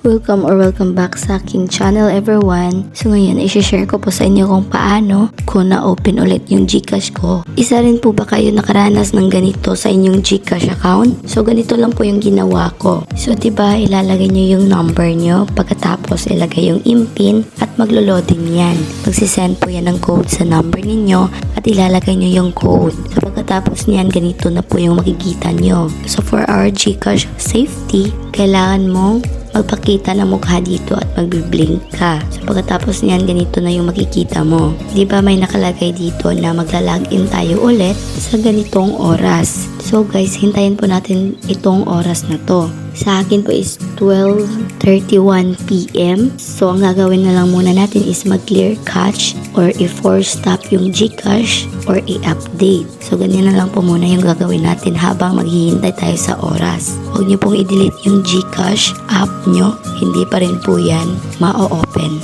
Welcome back sa aking channel everyone. So ngayon, i-share ko po sa inyo kung paano ko na-open ulit yung GCash ko. Isa rin po ba kayo nakaranas ng ganito sa inyong GCash account? So ganito lang po yung ginawa ko. So diba, ilalagay nyo yung number nyo, pagkatapos ilagay yung IMPIN at maglo-loading yan. Magsisend po yan ng code sa number ninyo at ilalagay nyo yung code. So pagkatapos niyan, ganito na po yung makikita nyo. So for our GCash safety, kailangan mong magpakita ng mukha dito at magbiblink ka. So pagkatapos niyan, ganito na yung makikita mo. Di ba may nakalagay dito na magla-login tayo ulit sa ganitong oras. So guys, hintayin po natin itong oras na to. Sa akin po is 12:31 PM. So ang gagawin na lang muna natin is mag-clear cache or i-force stop yung GCash or i-update. So ganyan na lang po muna yung gagawin natin habang maghihintay tayo sa oras. Huwag nyo pong i-delete yung GCash app nyo. Hindi pa rin po yan ma-open.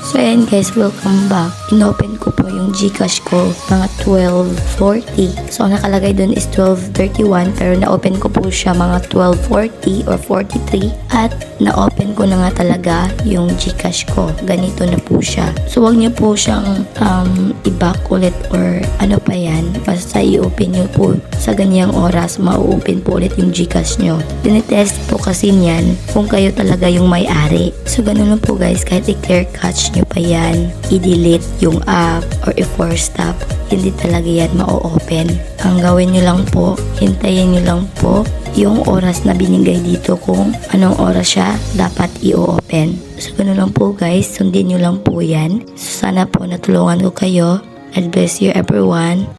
So ayan guys, welcome back. Inopen ko po yung GCash ko mga 12:40. So ang nakalagay dun is 12:31 pero na-open ko po siya mga 12:40 or 43 at na-open ko na nga talaga yung GCash ko. Ganito na po siya. So wag niyo po siyang i-back ulit or ano pa yan. Basta i-open niyo po sa ganyang oras, ma-open po ulit yung GCash nyo. Tinitest po kasi niyan kung kayo talaga yung may-ari. So ganun lang po guys, kahit i-clear cache nyo pa yan, i-delete yung app or i-force stop, hindi talaga yan ma-open. Ang gawin nyo lang po, hintayin nyo lang po yung oras na binigay dito kung anong oras siya dapat i-open. So ganun lang po guys, sundin nyo lang po yan. So sana po natulungan ko kayo. God bless you everyone.